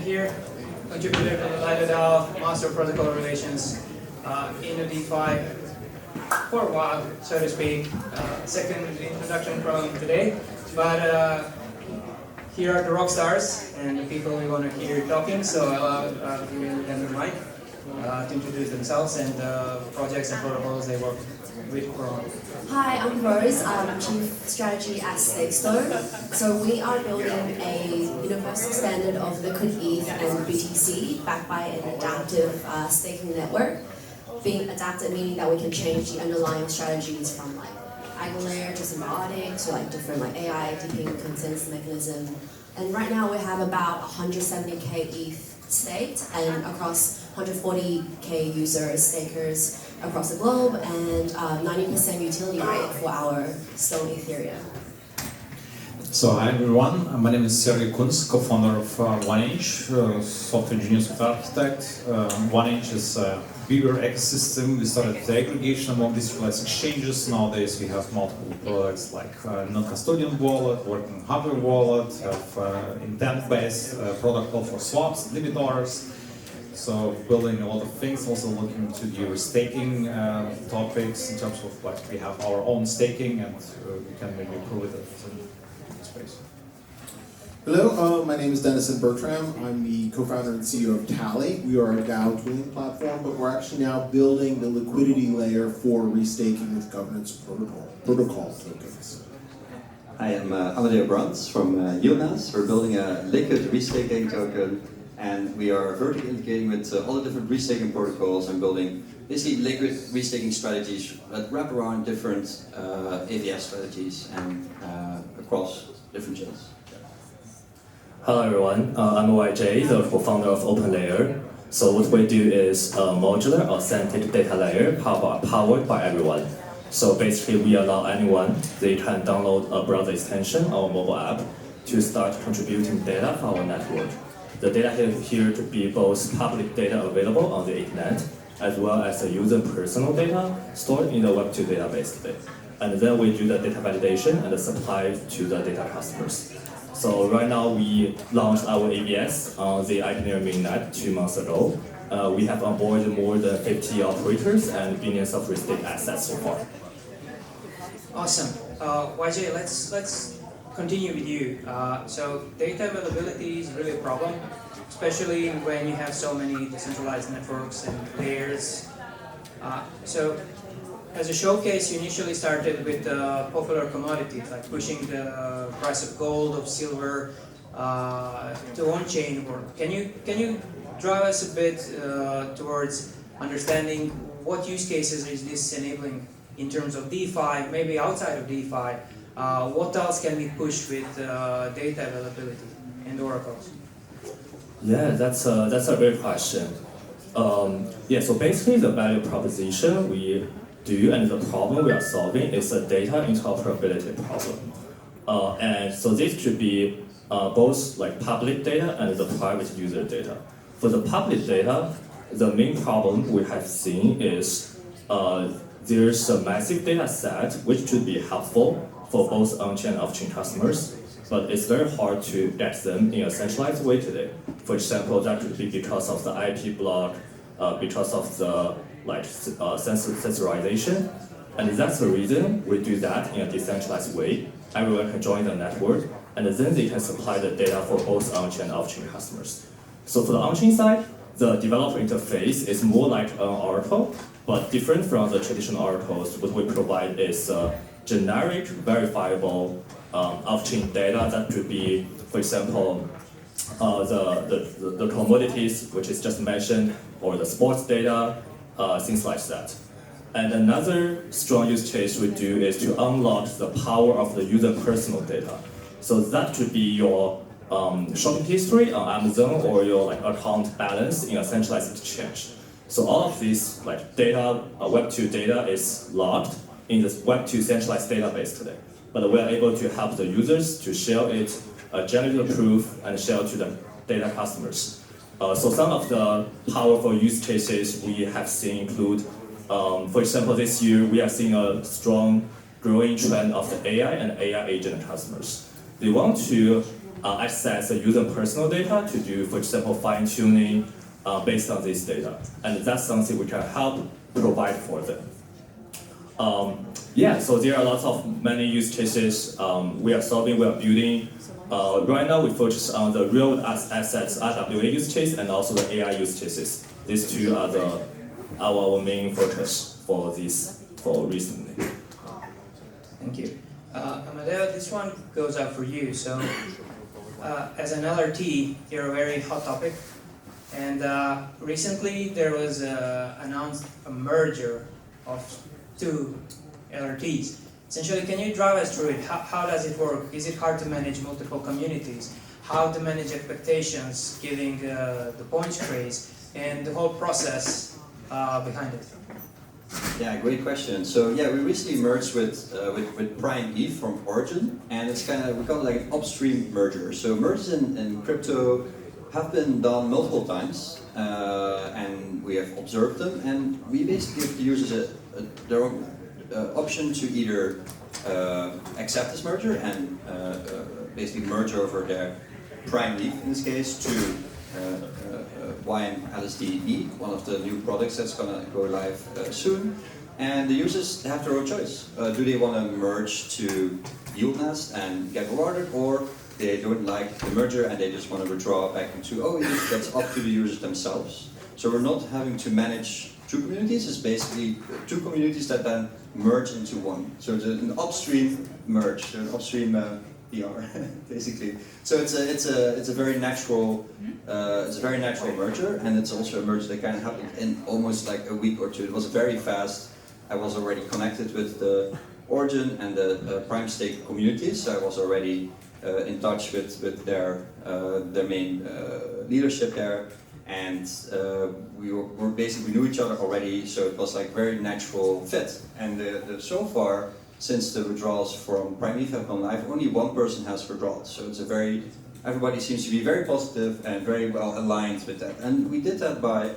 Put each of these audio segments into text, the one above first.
here, contributor to LiDAR, Master of Protocol Relations in the DeFi for a while, so to speak. Second introduction from today, but here are the rock stars and the people we want to hear talking, so I'll give them the mic to introduce themselves and the projects and protocols they work with from. Hi, I'm Rose. I'm Chief Strategy at Stakestone. So we are building a universal standard of liquid ETH and BTC backed by an adaptive staking network. Being adaptive meaning that we can change the underlying strategies from like Eigenlayer to symbiotic to like different like AI deepening consensus mechanism. And right now we have about 170k ETH staked and across 140k users, stakers across the globe, and 90% utility rate for our Stone Ethereum. So hi everyone, my name is Sergey Kunz, co-founder of OneInch, software engineer, software architect. OneInch is a bigger ecosystem. We started the aggregation among decentralized exchanges. Nowadays we have multiple products like non-custodian wallet, working hardware wallet, have intent-based protocol for swaps, limit orders. So building a lot of things, also looking into the staking topics in terms of like we have our own staking and we can maybe improve it in space. Hello, my name is Dennison Bertram. I'm the co-founder and CEO of Tally. We are a DAO twinning platform, but we're actually now building the liquidity layer for restaking with governance protocol tokens. I am Amadeo Brands from UMass. We're building a liquid restaking token, and we are vertically integrating with all the different restaking protocols and building basically liquid restaking strategies that wrap around different AVS strategies and across different chains. Hello everyone, I'm YJ, the co-founder of OpenLayer. So what we do is a modular authentic data layer powered by everyone. So basically we allow anyone, they can download a browser extension or mobile app to start contributing data for our network. The data here to be both public data available on the internet, as well as the user personal data stored in the Web2 database today. And then we do the data validation and supply to the data customers. So right now we launched our ABS on the Eigenlayer mainnet 2 months ago. We have onboarded more than 50 operators and billions of real-estate assets so far. Awesome. YJ, let's continue with you. So data availability is really a problem, especially when you have so many decentralized networks and layers. So as a showcase, you initially started with popular commodities, like pushing the price of gold, of silver, to on-chain work. Can you drive us a bit towards understanding what use cases is this enabling in terms of DeFi, maybe outside of DeFi? What else can we push with data availability and oracles? Yeah, that's a great question. So basically the value proposition we do and the problem we are solving is a data interoperability problem. And so this should be both like public data and the private user data. For the public data, the main problem we have seen is there's a massive data set which should be helpful for both on-chain and off-chain customers, but it's very hard to get them in a centralized way today. For example, that could be because of the IP block, because of the sensorization, and that's the reason we do that in a decentralized way. Everyone can join the network, and then they can supply the data for both on-chain and off-chain customers. So for the on-chain side, the developer interface is more like an oracle, but different from the traditional oracles. What we provide is generic, verifiable off-chain data that could be, for example, the commodities, which is just mentioned, or the sports data, things like that. And another strong use case we do is to unlock the power of the user personal data. So that could be your shopping history on Amazon or your account balance in a centralized exchange. So all of this data, Web2 data is locked in this Web2 centralized database today. But we are able to help the users to share it, generate the proof, and share to the data customers. So some of the powerful use cases we have seen include, for example, this year we are seeing a strong growing trend of the AI and AI agent customers. They want to access the user personal data to do, for example, fine tuning based on this data, and that's something we can help provide for them. Yeah, so there are lots of many use cases we are solving, we are building. Right now, we focus on the real assets RWA use case and also the AI use cases. These two are our main focus for recently. Thank you. Amadeo, this one goes out for you. So, as an LRT, you're a very hot topic. And recently, there was announced a merger of two LRTs. Essentially, can you drive us through it? How does it work? Is it hard to manage multiple communities? How to manage expectations, giving the points trace, and the whole process behind it? Yeah, great question. So yeah, we recently merged with Prime ETH from Origin, and it's we call it like an upstream merger. So mergers in crypto have been done multiple times, and we have observed them, and we basically give the users their own option to either accept this merger and basically merge over their Prime ETH in this case to YM-LSD-E, one of the new products that's gonna go live soon. And the users have their own choice. Do they want to merge to YieldNest and get rewarded, or they don't like the merger and they just want to withdraw back into OETH? That's up to the users themselves. So we're not having to manage two communities. It's basically two communities that then merge into one. So it's an upstream merge, an upstream PR, basically. So it's a very natural merger, and it's also a merger that kind of happened in almost like a week or two. It was very fast. I was already connected with the Origin and the Prime Stake communities, so I was already in touch with their main leadership there, and we knew each other already, so it was like very natural fit. And so far, since the withdrawals from Prime ETH have gone live, only one person has withdrawn. So it's everybody seems to be very positive and very well aligned with that. And we did that by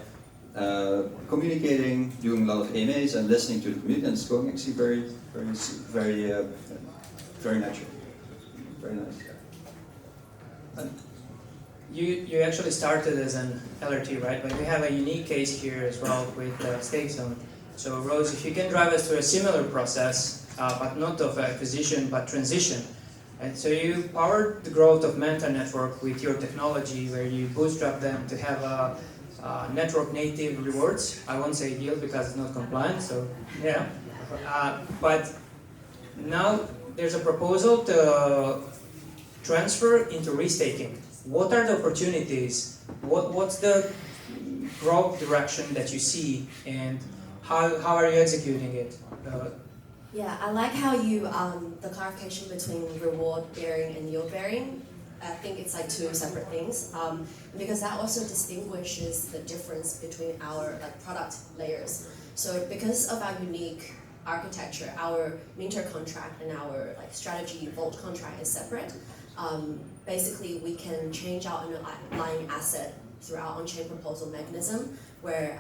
communicating, doing a lot of AMAs and listening to the community, and it's going actually very natural. Very nice. You actually started as an LRT, right? But we have a unique case here as well with StakeZone. So Rose, if you can drive us through a similar process, but not of acquisition, but transition. And so you powered the growth of Manta Network with your technology, where you bootstrap them to have a network native rewards. I won't say yield because it's not compliant, so yeah. But now there's a proposal to transfer into restaking. What are the opportunities? What's the growth direction that you see, and how are you executing it? Yeah, I like how you, the clarification between reward bearing and yield bearing. I think it's like two separate things, because that also distinguishes the difference between our product layers. So because of our unique architecture, our Minter contract and our strategy vault contract is separate. Basically, we can change our underlying asset through our on-chain proposal mechanism, where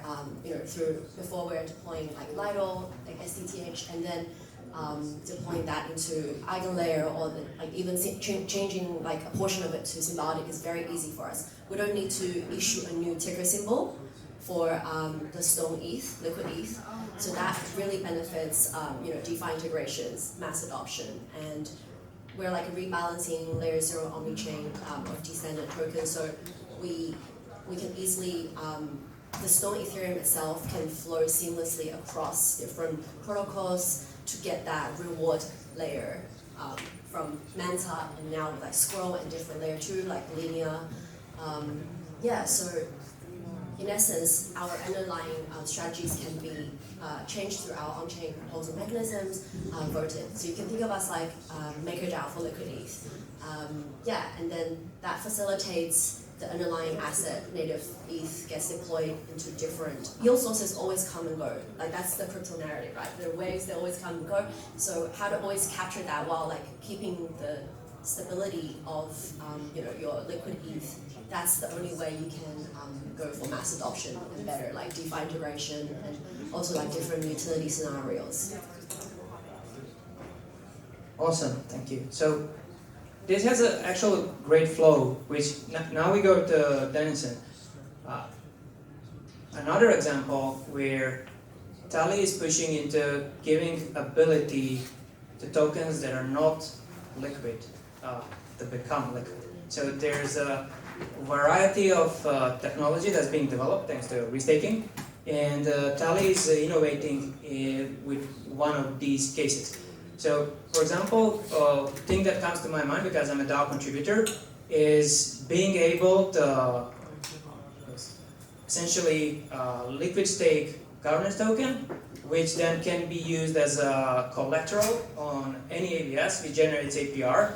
before we're deploying Lido, SDTH, and then deploying that into EigenLayer, or even changing a portion of it to Symbiotic is very easy for us. We don't need to issue a new ticker symbol for the Stone ETH, Liquid ETH. So that really benefits DeFi integrations, mass adoption, and we're rebalancing layer 0 omni-chain of descendant tokens. So we can easily the Stone Ethereum itself can flow seamlessly across different protocols to get that reward layer from Manta, and now with Squirrel and different layer 2 like Linear. So in essence, our underlying strategies can be changed through our on-chain proposal mechanisms, voted. So you can think of us like MakerDAO for Liquid ETH. And then that facilitates the underlying asset, native ETH, gets deployed into different yield sources. Always come and go. That's the crypto narrative, right? The waves, they always come and go. So how to always capture that while keeping the stability of your Liquid ETH. That's the only way you can go for mass adoption and better DeFi integration, and also different utility scenarios. Awesome, thank you. So this has an actual great flow, which now we go to Dennison. Another example where Tally is pushing into giving ability to tokens that are not liquid to become liquid. So there's a variety of technology that's being developed thanks to restaking, and Tally is innovating with one of these cases. So, for example, thing that comes to my mind because I'm a DAO contributor is being able to essentially liquid stake governance token, which then can be used as a collateral on any ABS which generates APR,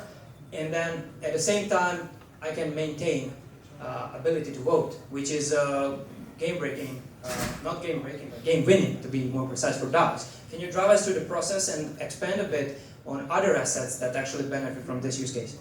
and then at the same time I can maintain ability to vote, which is game-breaking, not game-breaking, but game-winning to be more precise for DAOs. Can you drive us through the process and expand a bit on other assets that actually benefit from this use case?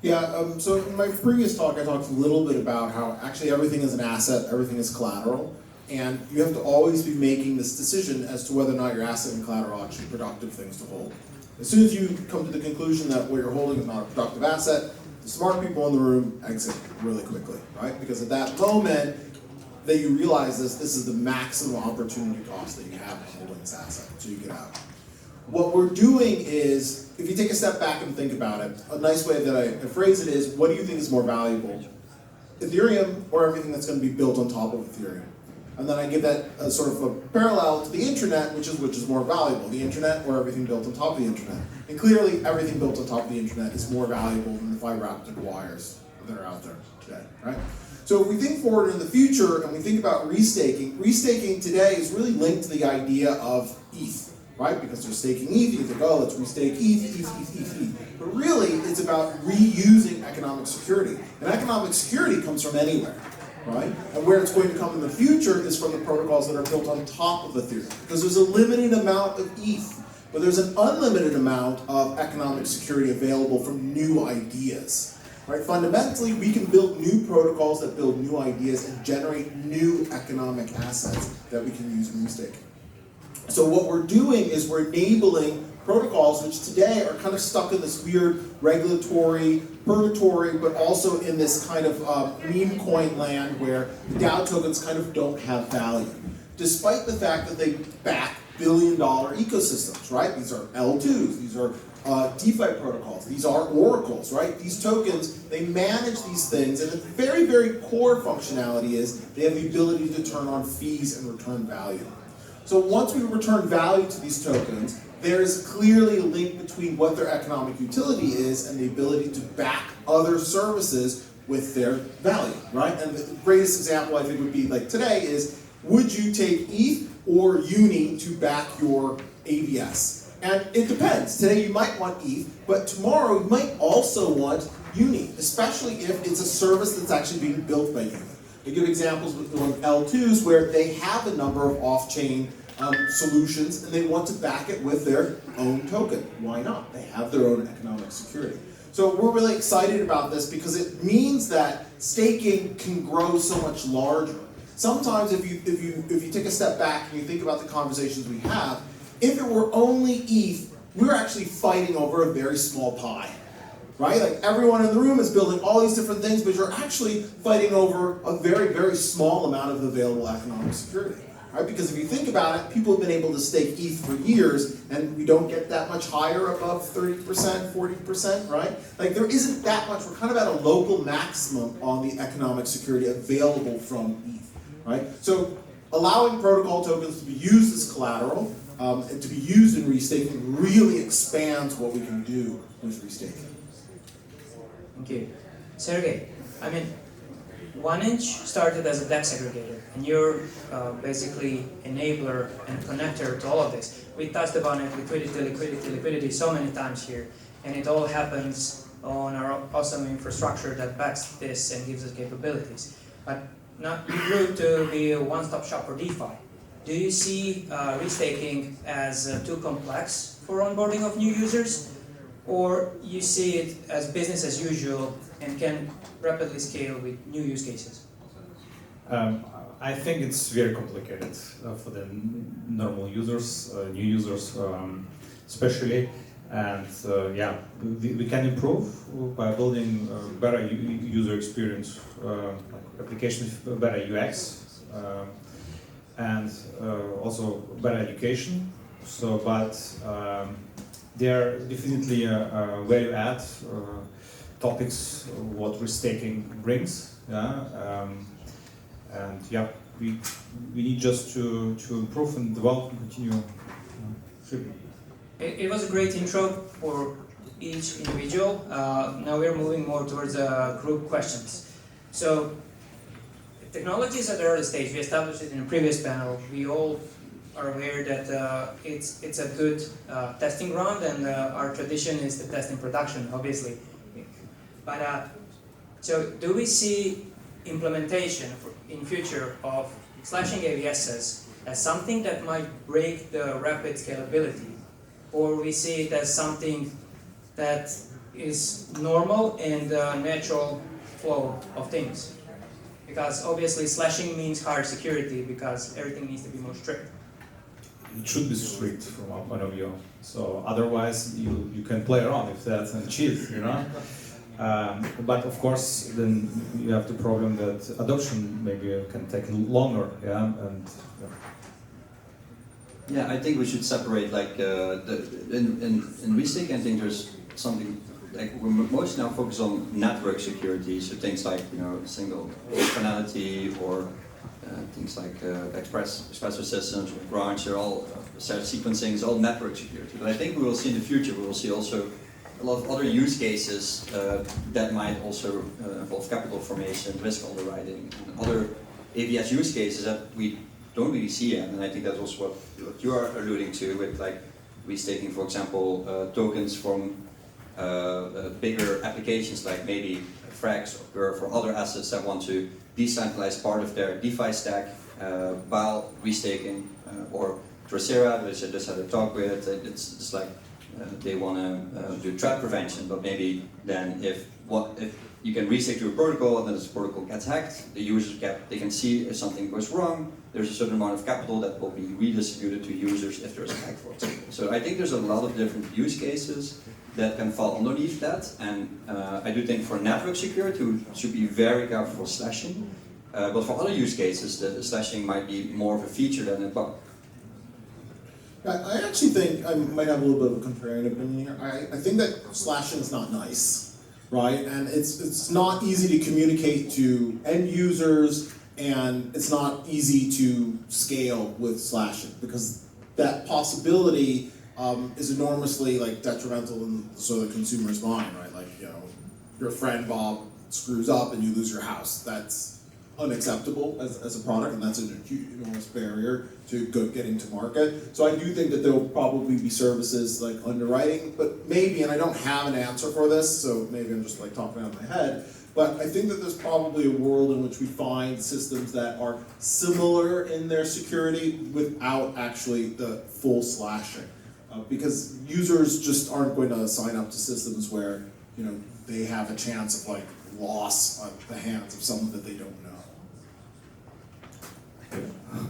Yeah, so in my previous talk I talked a little bit about how actually everything is an asset, everything is collateral, and you have to always be making this decision as to whether or not your asset and collateral are actually productive things to hold. As soon as you come to the conclusion that what you're holding is not a productive asset, the smart people in the room exit really quickly, right? Because at that moment that you realize this is the maximum opportunity cost that you have in holding this asset, so you get out. What we're doing is, if you take a step back and think about it, a nice way that I phrase it is, what do you think is more valuable? Ethereum or everything that's going to be built on top of Ethereum? And then I give that as sort of a parallel to the internet, which is more valuable, the internet or everything built on top of the internet. And clearly, everything built on top of the internet is more valuable than the fiber optic wires that are out there today, right? So if we think forward in the future and we think about restaking today is really linked to the idea of ETH. Right? Because they're staking ETH, you think, oh, let's restake ETH. But really, it's about reusing economic security. And economic security comes from anywhere, right? And where it's going to come in the future is from the protocols that are built on top of Ethereum. Because there's a limited amount of ETH, but there's an unlimited amount of economic security available from new ideas. Right? Fundamentally, we can build new protocols that build new ideas and generate new economic assets that we can use in restaking. So what we're doing is we're enabling protocols which today are kind of stuck in this weird regulatory purgatory, but also in this kind of meme coin land where the DAO tokens kind of don't have value, despite the fact that they back billion-dollar ecosystems, right? These are L2s, these are DeFi protocols, these are oracles, right? These tokens, they manage these things, and the very, very core functionality is they have the ability to turn on fees and return value. So once we return value to these tokens, there's clearly a link between what their economic utility is and the ability to back other services with their value, right? And the greatest example I think would be like today is, would you take ETH or Uni to back your ABS? And it depends. Today you might want ETH, but tomorrow you might also want Uni, especially if it's a service that's actually being built by Uni. I give examples with L2s where they have a number of off-chain solutions and they want to back it with their own token. Why not? They have their own economic security. So we're really excited about this because it means that staking can grow so much larger. Sometimes if you take a step back and you think about the conversations we have, if it were only ETH, we're actually fighting over a very small pie. Right? Like everyone in the room is building all these different things, but you're actually fighting over a very, very small amount of available economic security. Right? Because if you think about it, people have been able to stake ETH for years, and we don't get that much higher above 30%, 40%, right? Like there isn't that much, we're kind of at a local maximum on the economic security available from ETH, right? So allowing protocol tokens to be used as collateral, and to be used in restaking really expands what we can do with restaking. Thank you. Sergey, I mean, 1inch started as a DEX aggregator, and you're basically enabler and connector to all of this. We touched upon it, liquidity so many times here, and it all happens on our awesome infrastructure that backs this and gives us capabilities. But now you grew to be a one-stop shop for DeFi. Do you see restaking as too complex for onboarding of new users? Or you see it as business as usual and can rapidly scale with new use cases? I think it's very complicated for the normal users, new users especially. And yeah, we can improve by building better user experience, applications, better UX, and also better education. So, but there are definitely a value add topics what risk-taking brings. Yeah, and yeah, we need just to improve and develop and continue. It was a great intro for each individual. Now we're moving more towards group questions. So, technology is at the early stage. We established it in a previous panel. We all are aware that it's a good testing ground, and our tradition is to test in production, obviously. But so, do we see implementation in future of slashing AVSs as something that might break the rapid scalability? Or we see it as something that is normal and natural flow of things? Because obviously slashing means higher security because everything needs to be more strict. It should be strict from our point of view. So otherwise you can play around with that and cheat, you know. But of course then you have the problem that adoption maybe can take longer, yeah, and yeah. Yeah, I think we should separate like in restake. I think there's something like we're most now focused on network security, so things like single finality or things like expressor systems or branch are all shared sequencing is all network security. But I think we will see in the future we will see also a lot of other use cases that might also involve capital formation, risk underwriting, and other AVS use cases that we don't really see yet, and I think that's also what you are alluding to with like restaking, for example, tokens from bigger applications like maybe Frax or for other assets that want to decentralize part of their DeFi stack while restaking, or Tracera, which I just had a talk with. It's like they want to do threat prevention, but maybe then if you can restake to a protocol and then this protocol gets hacked, the users they can see if something goes wrong. There's a certain amount of capital that will be redistributed to users if there's a hack, for example. So I think there's a lot of different use cases that can fall underneath that, and I do think for network security we should be very careful for slashing, but for other use cases the slashing might be more of a feature than a bug. I actually think I might have a little bit of a contrarian opinion here. I think that slashing is not nice, right? And it's not easy to communicate to end users, and it's not easy to scale with slashing because that possibility is enormously like detrimental in the consumer's mind, right? Like your friend Bob screws up and you lose your house. That's unacceptable as a product, and that's an enormous barrier to getting to market. So I do think that there will probably be services like underwriting, but maybe, and I don't have an answer for this, so maybe I'm just like talking out of my head, but I think that there's probably a world in which we find systems that are similar in their security without actually the full slashing. Because users just aren't going to sign up to systems where they have a chance of like loss at the hands of someone that they don't know.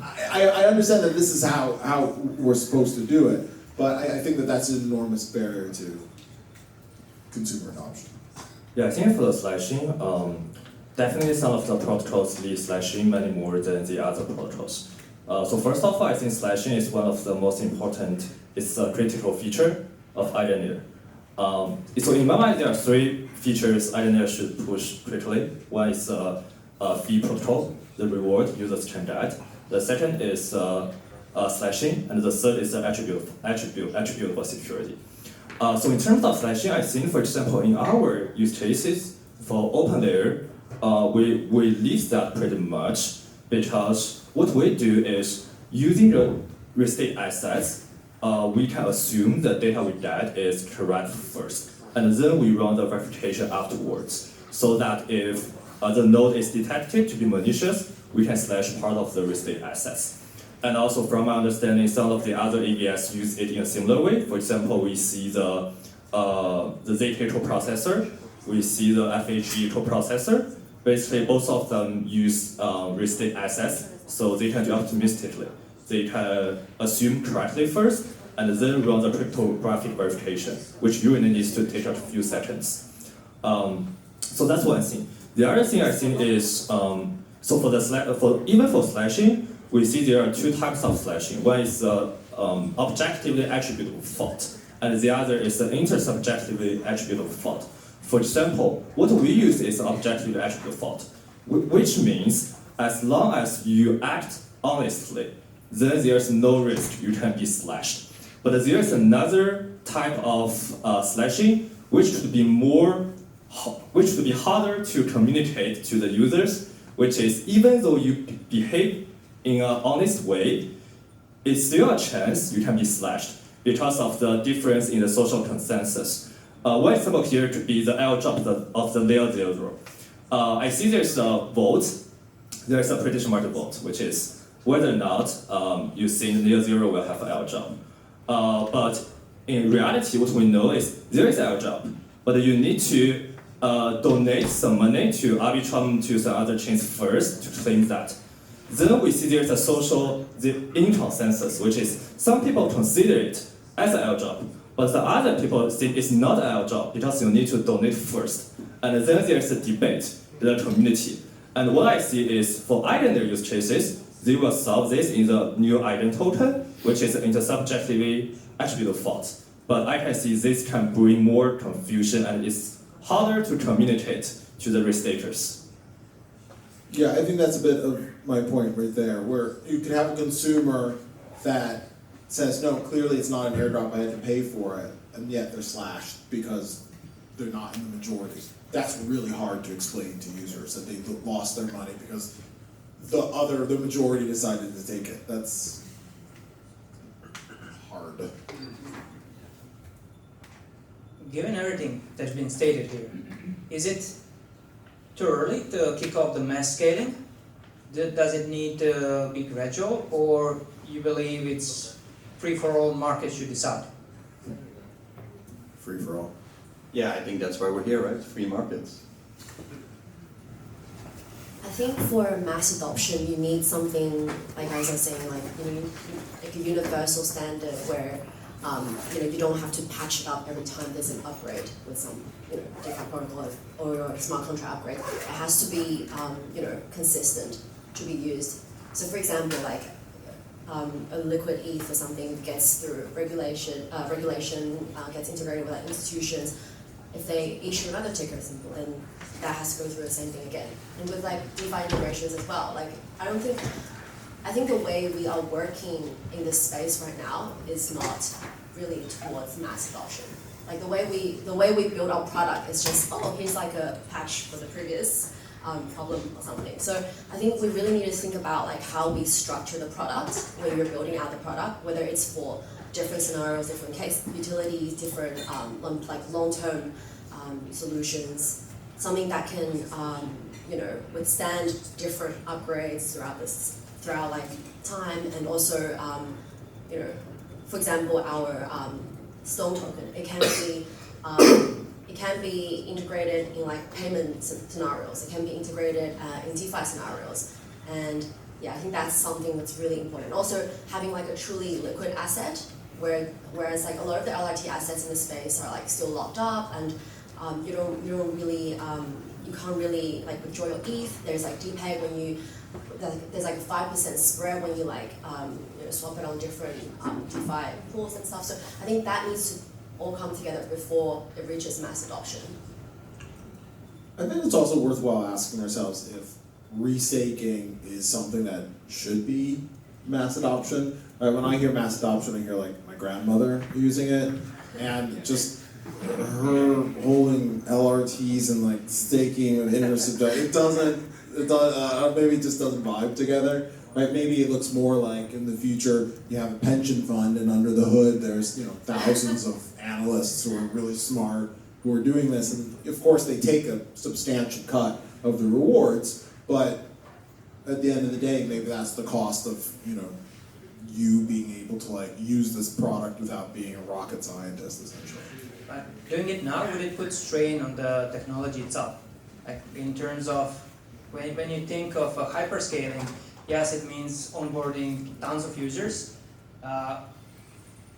I understand that this is how we're supposed to do it, but I think that that's an enormous barrier to consumer adoption. Yeah, I think for the slashing, definitely some of the protocols lead slashing many more than the other protocols. So first of all, I think slashing is one of the most important, it's a critical feature of Ideoneo. So in my mind, there are three features Ideoneo should push quickly. One is a fee protocol, the reward users can get. The second is slashing, and the third is the attributable security. So in terms of slashing, I think, for example, in our use cases for OpenLayer, we leave that pretty much because what we do is using the restate assets, we can assume the data we get is correct first, and then we run the verification afterwards, so that if the node is detected to be malicious, we can slash part of the restate assets. And also, from my understanding, some of the other AVS use it in a similar way. For example, we see the ZK coprocessor, we see the FHE coprocessor. Basically, both of them use restate assets, so they can do optimistically. They can assume correctly first, and then run the cryptographic verification, which usually needs to take a few seconds. So that's one thing. The other thing I think is, so even for slashing, we see there are two types of slashing. One is objectively attributable fault, and the other is the intersubjectively attributable fault. For example, what we use is objectively attributable fault, which means as long as you act honestly, then there's no risk you can be slashed. But there's another type of slashing which could be harder to communicate to the users, which is even though you behave in an honest way, it's still a chance you can be slashed because of the difference in the social consensus. One example here could be the airdrop of the layer 0. I see there's a vote, there's a prediction market vote, which is whether or not you think layer 0 will have an airdrop. But in reality, what we know is there is an airdrop, but you need to donate some money to Arbitrum, to some other chains first to claim that. Then we see there's the inconsensus, which is some people consider it as an airdrop, but the other people think it's not an airdrop because you need to donate first. And then there's a debate in the community. And what I see is for eigenlayer use cases, they will solve this in the new eigen token, which is intersubjectively attributable fault. But I can see this can bring more confusion and it's harder to communicate to the risk takers. Yeah, I think that's a bit of my point right there, where you could have a consumer that says, no, clearly it's not an airdrop, I had to pay for it, and yet they're slashed because they're not in the majority. That's really hard to explain to users, that they lost their money because the majority decided to take it. That's hard. Given everything that's been stated here, is it too early to kick off the mass scaling? Does it need to be gradual, or you believe it's free-for-all, markets should decide? Free for all. Yeah, I think that's why we're here, right? Free markets. I think for mass adoption, you need something, like I was saying, like you need like a universal standard where you don't have to patch it up every time there's an upgrade with some DeFi protocol or a smart contract upgrade. It has to be consistent to be used. So for example, like a liquid ETH or something gets through regulation gets integrated with like institutions. If they issue another ticker symbol, then that has to go through the same thing again. And with like DeFi integrations as well, like I think the way we are working in this space right now is not really towards mass adoption. Like the way we build our product is just, oh, here's like a patch for the previous problem or something. So I think we really need to think about like how we structure the product when you're building out the product, whether it's for different scenarios, different case utilities, different like long-term solutions, something that can withstand different upgrades throughout like time, and also for example our Stone token, it can be integrated in like payment scenarios. It can be integrated in DeFi scenarios, and yeah, I think that's something that's really important. Also, having like a truly liquid asset, whereas like a lot of the LIT assets in the space are like still locked up, and you can't really like withdraw your ETH. There's like DPEG when there's like a 5% spread when you like swap it on different DeFi pools and stuff. So I think that needs to all come together before it reaches mass adoption. I think it's also worthwhile asking ourselves if restaking is something that should be mass adoption. When I hear mass adoption, I hear like my grandmother using it, and just her holding LRTs and like staking and intersubject. Maybe it just doesn't vibe together. Right? Maybe it looks more like in the future you have a pension fund, and under the hood there's thousands of analysts who are really smart who are doing this, and of course they take a substantial cut of the rewards, but at the end of the day maybe that's the cost of you being able to like use this product without being a rocket scientist essentially. But doing it now, would it put strain on the technology itself? Like in terms of when you think of hyperscaling, yes, it means onboarding tons of users.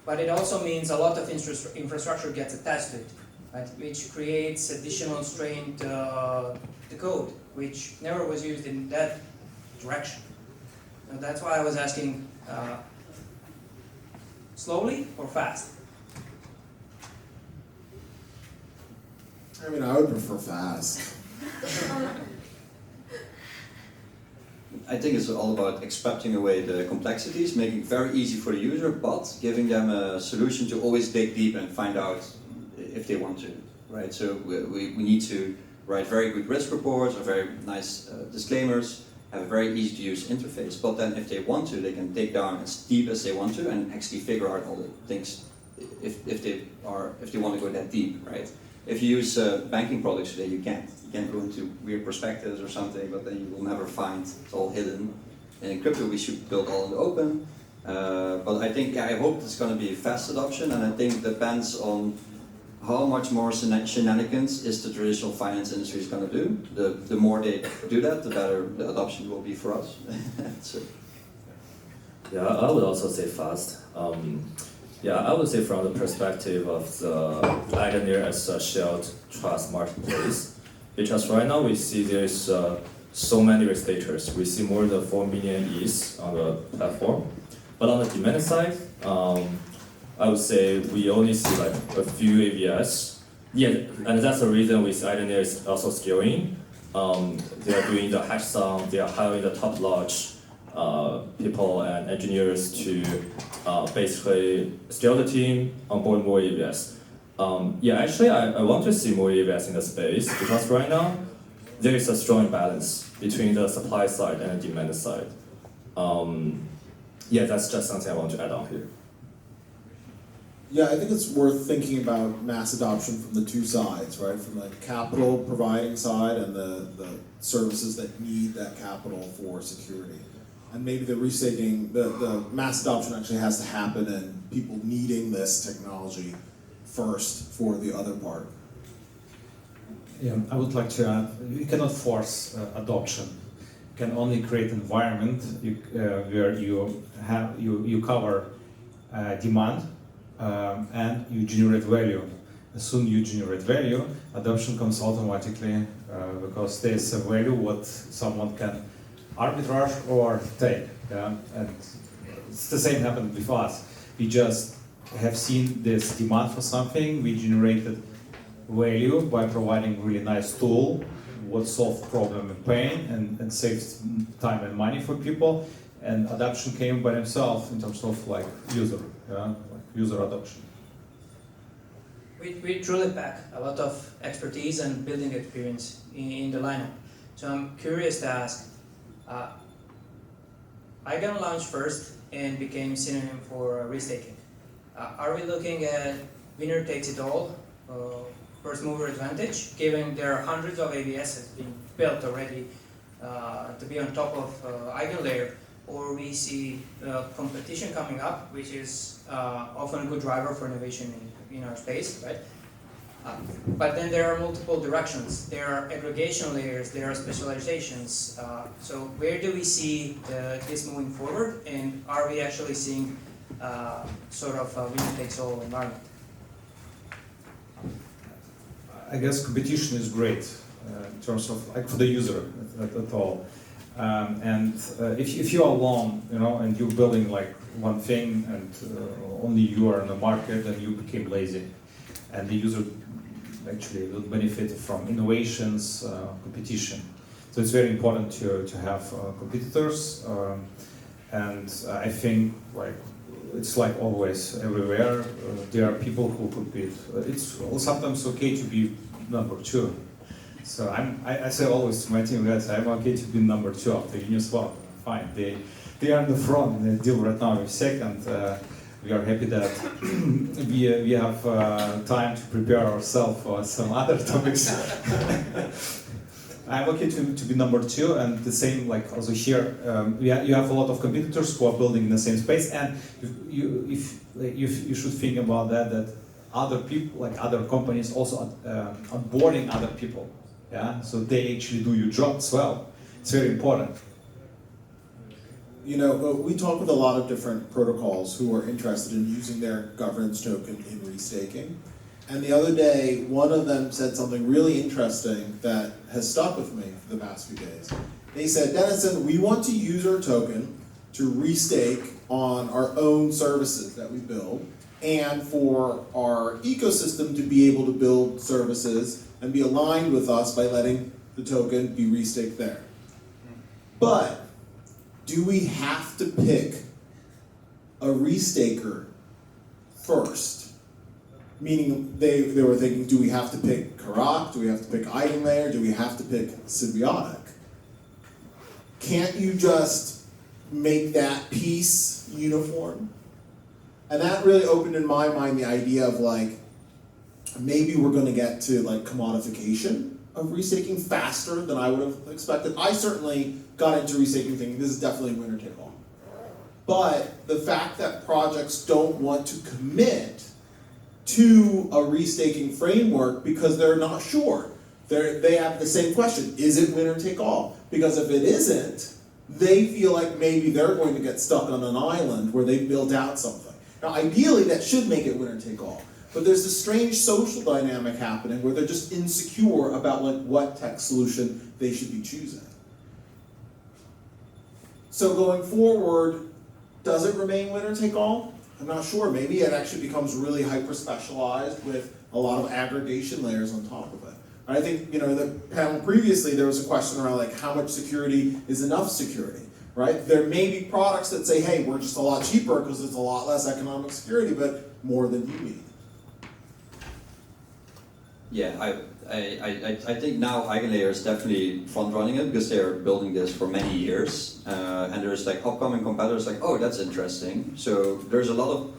but it also means a lot of infrastructure gets attached to it, right? Which creates additional strain to the code, which never was used in that direction. And that's why I was asking, slowly or fast? I mean, I would prefer fast. I think it's all about extracting away the complexities, making it very easy for the user, but giving them a solution to always dig deep and find out if they want to, right? So we need to write very good risk reports or very nice disclaimers, have a very easy to use interface, but then if they want to, they can dig down as deep as they want to and actually figure out all the things if they want to go that deep, right? If you use banking products today, you can't go into weird perspectives or something, but then you will never find, it's all hidden. And in crypto, we should build all in the open. But I think, I hope it's going to be a fast adoption, and I think it depends on how much more shenanigans is the traditional finance industry is going to do. The more they do that, the better the adoption will be for us. So. Yeah, I would also say fast. Yeah, I would say from the perspective of the Eigenlayer as a shared trust marketplace, because right now we see there's so many risk takers. We see more than 4 million ETH on the platform. But on the demand side, I would say we only see like a few AVS. Yeah, and that's the reason with Eigenlayer is also scaling. They are doing the hackathon, they are hiring the top large people and engineers to basically scale the team, onboard more AVS. Yeah, actually, I want to see more AVS in the space because right now there is a strong balance between the supply side and the demand side. Yeah, that's just something I want to add on here. Yeah, I think it's worth thinking about mass adoption from the two sides, right? From the capital providing side and the services that need that capital for security. And maybe the restaking, the mass adoption actually has to happen and people needing this technology first for the other part. Yeah, I would like to add, you cannot force adoption. You can only create an environment where you cover demand and you generate value. As soon as you generate value, adoption comes automatically because there's a value what someone can arbitrage or take. Yeah? And it's the same happened with us. We just have seen this demand for something, we generated value by providing really nice tool what solved problem and pain and saved time and money for people, and adoption came by themselves in terms of like user adoption. We truly pack a lot of expertise and building experience in the lineup. So I'm curious to ask, Eigen launched first and became synonym for risk-taking. Are we looking at winner takes it all, first mover advantage, given there are hundreds of AVSs being built already to be on top of Eigenlayer, or we see competition coming up, which is often a good driver for innovation in our space, right? But then there are multiple directions. There are aggregation layers, there are specializations. So where do we see this moving forward, and are we actually seeing sort of a winner-takes-all environment? I guess competition is great in terms of like for the user at all. And if you are alone, and you're building like one thing and only you are in the market, then you became lazy, and the user actually will benefit from innovations, competition. So it's very important to have competitors, and I think like it's like always everywhere. There are people who compete. It's sometimes okay to be number two. So I say always to my team that I'm okay to be number two after Uniswap. Fine, they are in the front. They deal right now with second. We are happy that we have time to prepare ourselves for some other topics. I'm okay to be number two, and the same like also here. You have a lot of competitors who are building in the same space, and you should think about that other people, like other companies, also onboarding other people. Yeah, so they actually do your job as well. It's very important. You know, we talk with a lot of different protocols who are interested in using their governance token in restaking. And the other day, one of them said something really interesting that has stuck with me for the past few days. They said, Dennison, we want to use our token to restake on our own services that we build, and for our ecosystem to be able to build services and be aligned with us by letting the token be restaked there. But do we have to pick a restaker first? Meaning they were thinking, do we have to pick Karak? Do we have to pick Eigenlayer? Do we have to pick Symbiotic? Can't you just make that piece uniform? And that really opened in my mind the idea of like, maybe we're going to get to like commodification of restaking faster than I would have expected. I certainly got into restaking thinking this is definitely winner take all. But the fact that projects don't want to commit to a restaking framework because they're not sure. They have the same question, is it winner take all? Because if it isn't, they feel like maybe they're going to get stuck on an island where they've built out something. Now ideally that should make it winner take all, but there's this strange social dynamic happening where they're just insecure about like what tech solution they should be choosing. So going forward, does it remain winner take all? I'm not sure. Maybe it actually becomes really hyper-specialized with a lot of aggregation layers on top of it. I think, you know, in the panel previously, there was a question around like how much security is enough security, right? There may be products that say, hey, we're just a lot cheaper because it's a lot less economic security, but more than you need. Yeah, I think now Eigenlayer is definitely front running it because they're building this for many years, and there's like upcoming competitors like, oh, that's interesting. So there's a lot of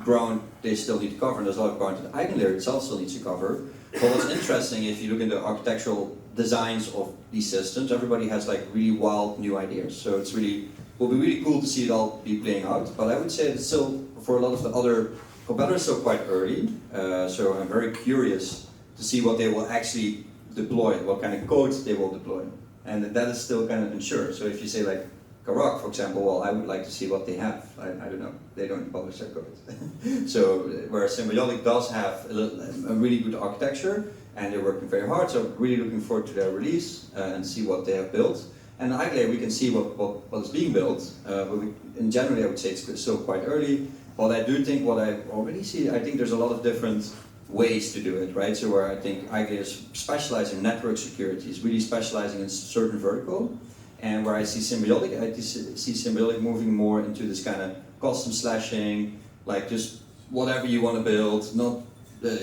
ground they still need to cover, and there's a lot of ground that Eigenlayer itself still needs to cover. But what's interesting, if you look into architectural designs of these systems, everybody has like really wild new ideas. So it's really will be really cool to see it all be playing out. But I would say it's still for a lot of the other competitors still quite early. So I'm very curious to see what they will actually deploy, what kind of code they will deploy. And that is still kind of unsure. So if you say like Karak, for example, well, I would like to see what they have. I don't know, they don't publish their code. So whereas Symbiotic does have a really good architecture and they're working very hard, so really looking forward to their release and see what they have built. And Eigenlayer, we can see what is being built, but in general I would say it's still quite early. But I do think what I already see, I think there's a lot of different ways to do it, right? So where I think Eigenlayer is specializing in network security, is really specializing in certain vertical, and where I see Symbiotic, I see Symbiotic moving more into this kind of custom slashing, like just whatever you want to build, not,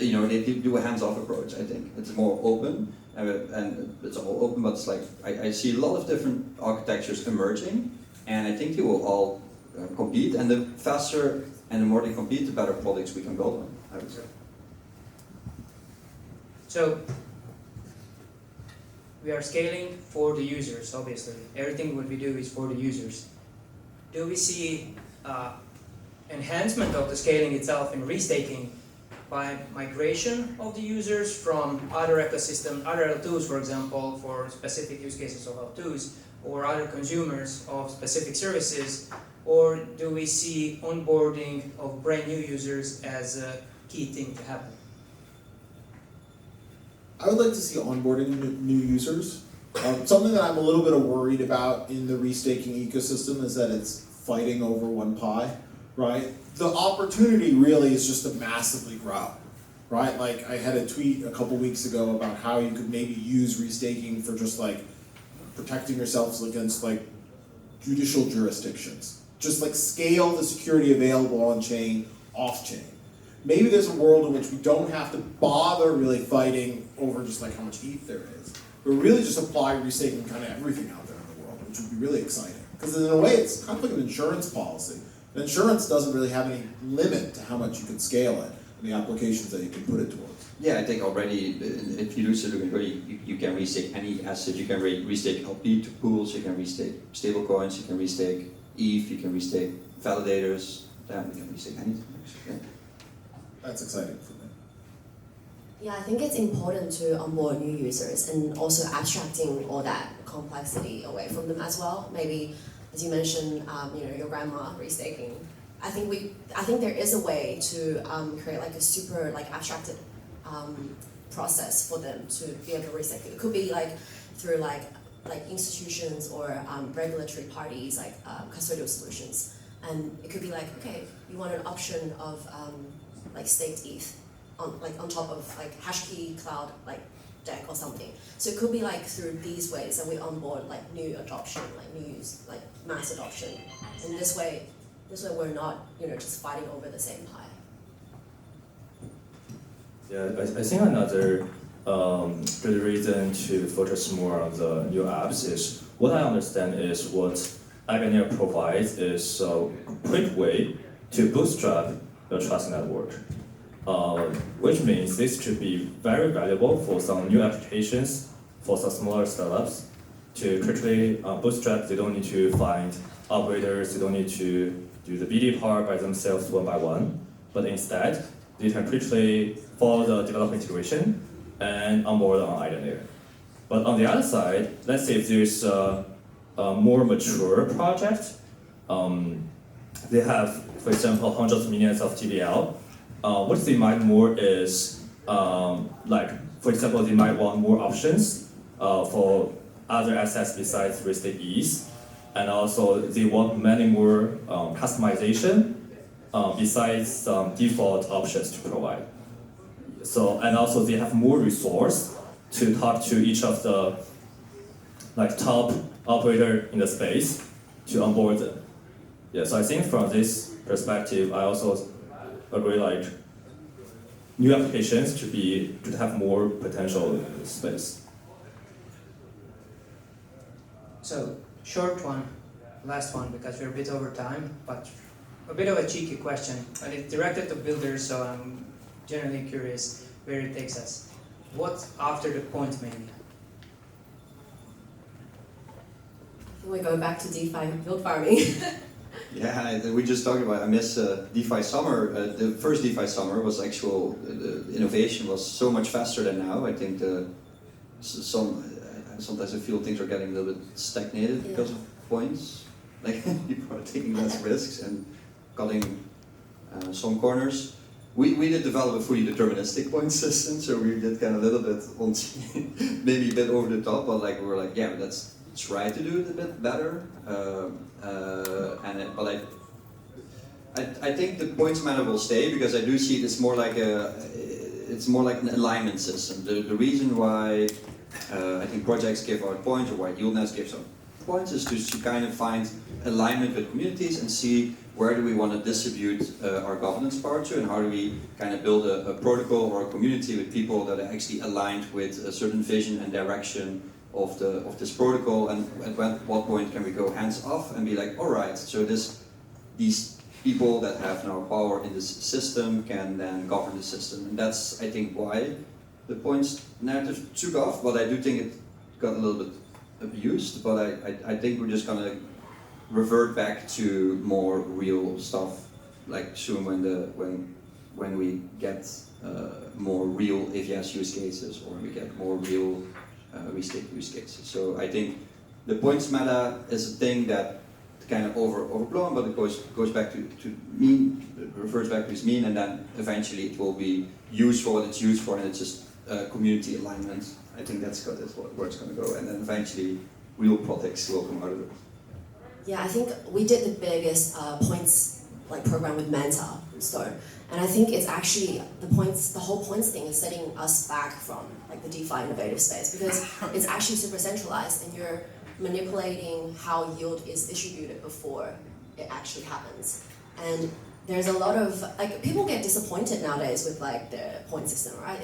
you know, they do a hands-off approach, I think. It's more open, and it's all open, but it's like, I see a lot of different architectures emerging, and I think they will all compete, and the faster and the more they compete, the better products we can build on, I would say. So we are scaling for the users, obviously. Everything what we do is for the users. Do we see enhancement of the scaling itself in restaking by migration of the users from other ecosystem, other L2s, for example, for specific use cases of L2s, or other consumers of specific services, or do we see onboarding of brand new users as a key thing to happen? I would like to see onboarding new users. Something that I'm a little bit worried about in the restaking ecosystem is that it's fighting over one pie, right? The opportunity really is just to massively grow, right? Like I had a tweet a couple weeks ago about how you could maybe use restaking for just like protecting yourselves against like judicial jurisdictions. Just like scale the security available on chain, off chain. Maybe there's a world in which we don't have to bother really fighting over just like how much ETH there is, but really just apply restaking kind of everything out there in the world, which would be really exciting. Because in a way, it's kind of like an insurance policy. And insurance doesn't really have any limit to how much you can scale it and the applications that you can put it towards. Yeah, I think already if you do so, you can restake any asset. You can restake LP to pools. You can restake stablecoins. You can restake ETH. You can restake validators. Yeah, you can restake anything. Actually. Yeah. That's exciting for me. Yeah, I think it's important to onboard new users and also abstracting all that complexity away from them as well. Maybe as you mentioned, your grandma restaking. I think there is a way to create like a super like abstracted process for them to be able to restake. It could be like through like institutions or regulatory parties like custodial solutions, and it could be like, okay, you want an option of like staked ETH on top of like HashKey cloud like deck or something. So it could be like through these ways that we onboard like new adoption, like mass adoption, and this way we're not just fighting over the same pie. Yeah, I think another good reason to focus more on the new apps is what I understand is what Eigenlayer provides is a quick way to bootstrap the trust network, which means this could be very valuable for some new applications, for some smaller startups to quickly bootstrap. They don't need to find operators, they don't need to do the BD part by themselves one by one, but instead they can quickly follow the development iteration and onboard on Eigenlayer. But on the other side, let's say if there's a more mature project, they have, for example, hundreds of millions of TVL. What they might more is, like, for example, they might want more options for other assets besides Restake ETH, and also they want many more customization besides some default options to provide. So, and also they have more resource to talk to each of the like top operator in the space to onboard them. Yeah, so I think from this perspective, I also agree like new applications could have more potential space. So, short one, last one, because we're a bit over time, but a bit of a cheeky question. And it's directed to builders, so I'm generally curious where it takes us. What's after the point maybe? Can we go back to DeFi build farming? Yeah, we just talked about. I miss DeFi summer. The first DeFi summer was actual. The innovation was so much faster than now. I think sometimes I feel things are getting a little bit stagnated because of points. Like people are taking less risks and cutting some corners. We did develop a fully deterministic point system, so we did kind of a little bit on maybe a bit over the top, but like we were like, yeah, let's try to do it a bit better. But I think the points matter will stay because I do see it's more like an alignment system. The reason why I think projects give out points or why YieldNet gives out points is to kind of find alignment with communities and see where do we want to distribute our governance power to, and how do we kind of build a protocol or a community with people that are actually aligned with a certain vision and direction of this protocol, and at what point can we go hands off and be like, all right, so these people that have now power in this system can then govern the system, and that's I think why the points narrative took off. But I do think it got a little bit abused. But I think we're just gonna revert back to more real stuff, like soon when we get more real AVS use cases, or we get more real restake use cases. So I think the points meta is a thing that kind of overblown, but it goes back to mean, it refers back to its mean, and then eventually it will be used for what it's used for, and it's just community alignment. I think that's where it's going to go, and then eventually real products will come out of it. Yeah, I think we did the biggest points like program with Manta Store, and I think it's actually the whole points thing is setting us back from like the DeFi innovative space, because it's actually super centralized and you're manipulating how yield is distributed before it actually happens. And there's a lot of like people get disappointed nowadays with like the point system, right?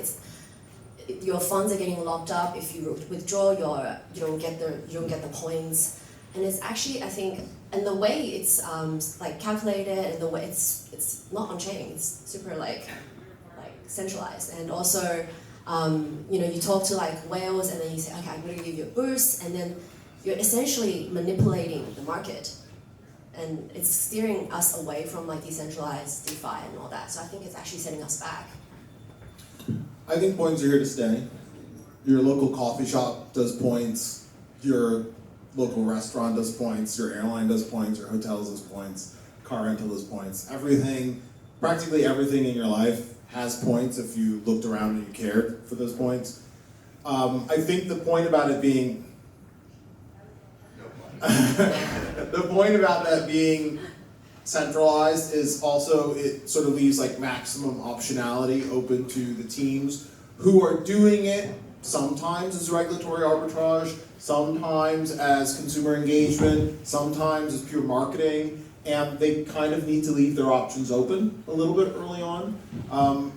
Your funds are getting locked up. If you withdraw, you don't get the points. And it's actually, I think, and the way it's like calculated, and the way it's not on chain. It's super like centralized. And also, you talk to like whales, and then you say, okay, I'm going to give you a boost, and then you're essentially manipulating the market, and it's steering us away from like decentralized DeFi and all that. So I think it's actually setting us back. I think points are here to stay. Your local coffee shop does points. Your local restaurant does points, your airline does points, your hotels does points, car rental does points. Everything, practically everything in your life has points if you looked around and you cared for those points. I think the point about it being the point about that being centralized is also it sort of leaves like maximum optionality open to the teams who are doing it sometimes as regulatory arbitrage, sometimes as consumer engagement, sometimes as pure marketing, and they kind of need to leave their options open a little bit early on.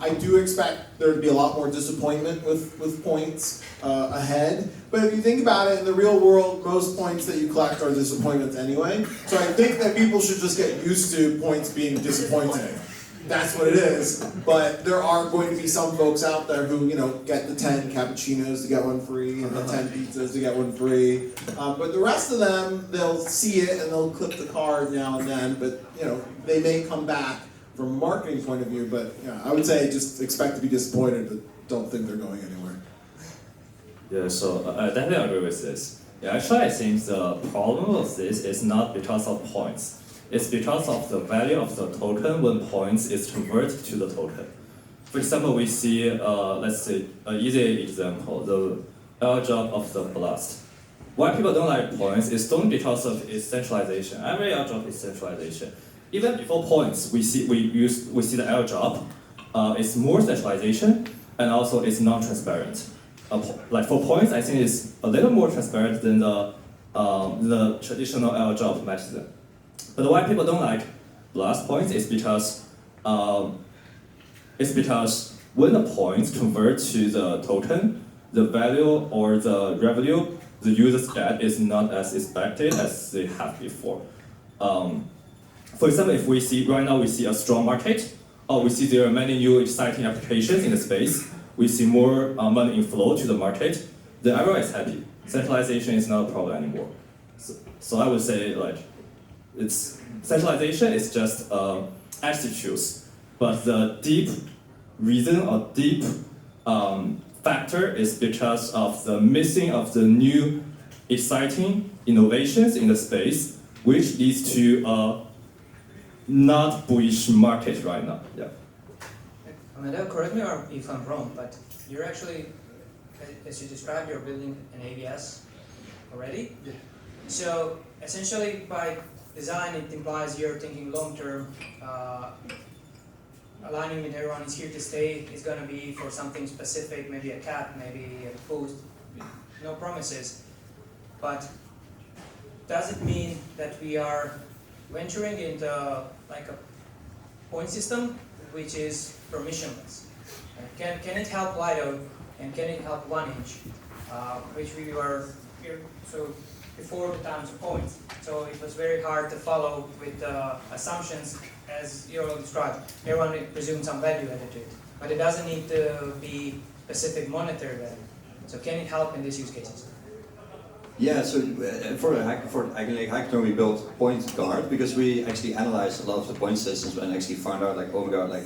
I do expect there to be a lot more disappointment with points ahead, but if you think about it, in the real world, most points that you collect are disappointments anyway, so I think that people should just get used to points being disappointing. That's what it is, but there are going to be some folks out there who, you know, get the 10 cappuccinos to get one free and the 10 pizzas to get one free. But the rest of them, they'll see it and they'll clip the card now and then, but, you know, they may come back from a marketing point of view, but, you know, I would say just expect to be disappointed, but don't think they're going anywhere. Yeah, so I definitely agree with this. Yeah, actually, I think the problem of this is not because of points. It's because of the value of the token when points is converted to the token. For example, we see, let's say, an easy example, the airdrop of the Blast. Why people don't like points is not because of its centralization. Every airdrop is centralization. Even before points, we see the airdrop. It's more centralization, and also it's non-transparent. Like for points, I think it's a little more transparent than the traditional airdrop method. But why people don't like Blast points is because when the points convert to the token, the value or the revenue the users get is not as expected as they have before. For example, if we see right now we see a strong market, or we see there are many new exciting applications in the space, we see more money inflow to the market, then everyone is happy. Centralization is not a problem anymore. So I would say like it's centralization is just attitudes, but the deep reason or deep factor is because of the missing of the new exciting innovations in the space, which leads to a not bullish market right now. Yeah. Amanda, correct me if I'm wrong, but you're actually, as you described, you're building an ABS already. So essentially, by design, it implies you're thinking long-term. Aligning with everyone is here to stay is going to be for something specific, maybe a cap, maybe a boost, no promises. But does it mean that we are venturing into like a point system which is permissionless? Can it help Lido and can it help 1inch, which we were here, so before the times of points. So it was very hard to follow with assumptions as you all described. Everyone presumes some value added to it, but it doesn't need to be specific monetary value. So can it help in these use cases? Yeah, so for Eigenlake Hackathon we built Point Guard because we actually analyzed a lot of the point systems and actually found out like, oh my god, like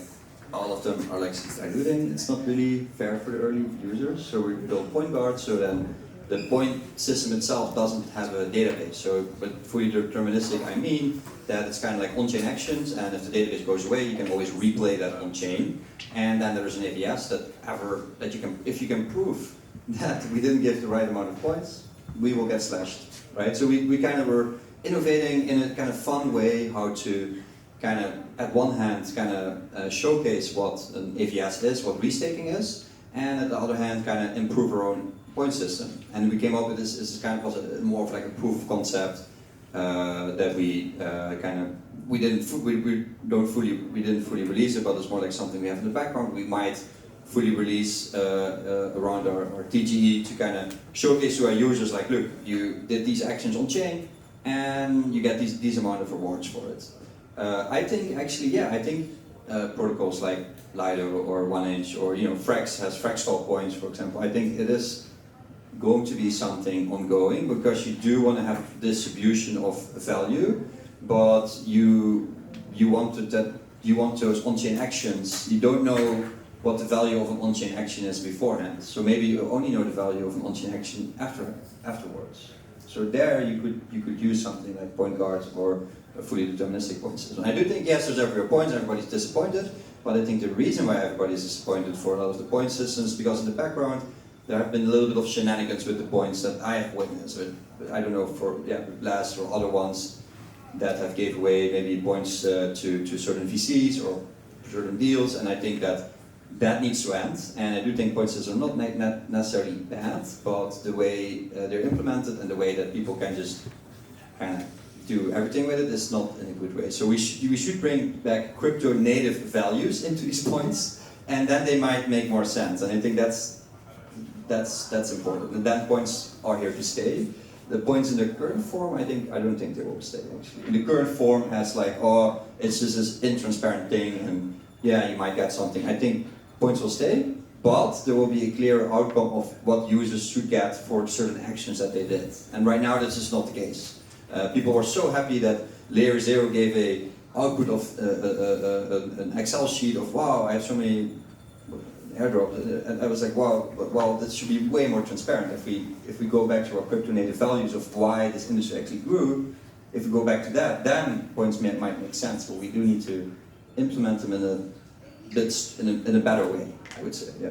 all of them are like diluting. It's not really fair for the early users. So we built Point Guard so then the point system itself doesn't have a database. So, but fully deterministic, I mean that it's kind of like on-chain actions, and if the database goes away, you can always replay that on-chain. And then there's an ABS that you can, if you can prove that we didn't give the right amount of points, we will get slashed, right? So we kind of were innovating in a kind of fun way how to kind of, at one hand, kind of showcase what an AVS is, what restaking is, and at the other hand, kind of improve our own point system. And we came up with this kind of was more of like a proof of concept that we didn't fully release it, but it's more like something we have in the background. We might fully release around our TGE to kind of showcase to our users like, look, you did these actions on chain and you get these amount of rewards for it. I think actually, yeah, I think protocols like Lido or 1inch or Frax has Fraxtal points, for example. I think it is going to be something ongoing because you do want to have distribution of value, but you want those on-chain actions. You don't know what the value of an on-chain action is beforehand. So maybe you only know the value of an on-chain action afterwards. So there you could use something like point guards or a fully deterministic point system. I do think yes, there's every point, everybody's disappointed, but I think the reason why everybody's disappointed for a lot of the point systems is because in the background there have been a little bit of shenanigans with the points that I have witnessed. I don't know for Blast or other ones that have gave away maybe points to certain VCs or certain deals, and I think that needs to end. And I do think point systems are not necessarily bad, but the way they're implemented and the way that people can just kind of do everything with it is not in a good way. So we should bring back crypto native values into these points, and then they might make more sense. And I think that's important. And then points are here to stay. The points in the current form, I don't think they will stay actually. In the current form has like, oh, it's just this intransparent thing, and yeah, you might get something. I think points will stay, but there will be a clear outcome of what users should get for certain actions that they did. And right now, this is not the case. People were so happy that Layer 0 gave a output of an Excel sheet of, wow, I have so many airdrops, and I was like, wow, well, this should be way more transparent. If we go back to our crypto native values of why this industry actually grew, if we go back to that, then points might make sense, but we do need to implement them in a better way, I would say, yeah.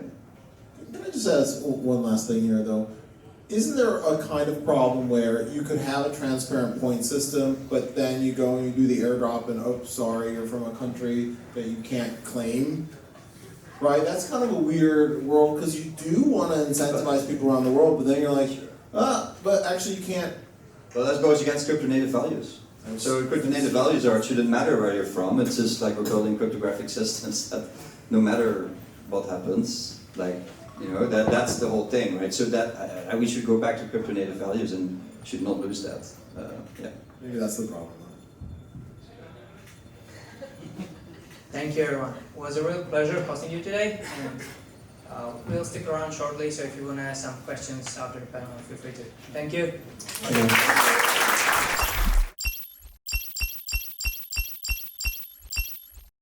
Can I just ask one last thing here, though? Isn't there a kind of problem where you could have a transparent point system, but then you go and you do the airdrop and, oh, sorry, you're from a country that you can't claim? Right? That's kind of a weird world, because you do want to incentivize people around the world, but then you're like, but actually you can't. Well, that goes against crypto native values. So crypto native values it shouldn't matter where you're from. It's just like we're building cryptographic systems that no matter what happens, like, you know, that's the whole thing, right? So that we should go back to crypto native values and should not lose that. Yeah. Maybe that's the problem. Thank you, everyone. It was a real pleasure hosting you today. And we'll stick around shortly, so if you want to ask some questions after the panel, feel free to. Thank you. Okay.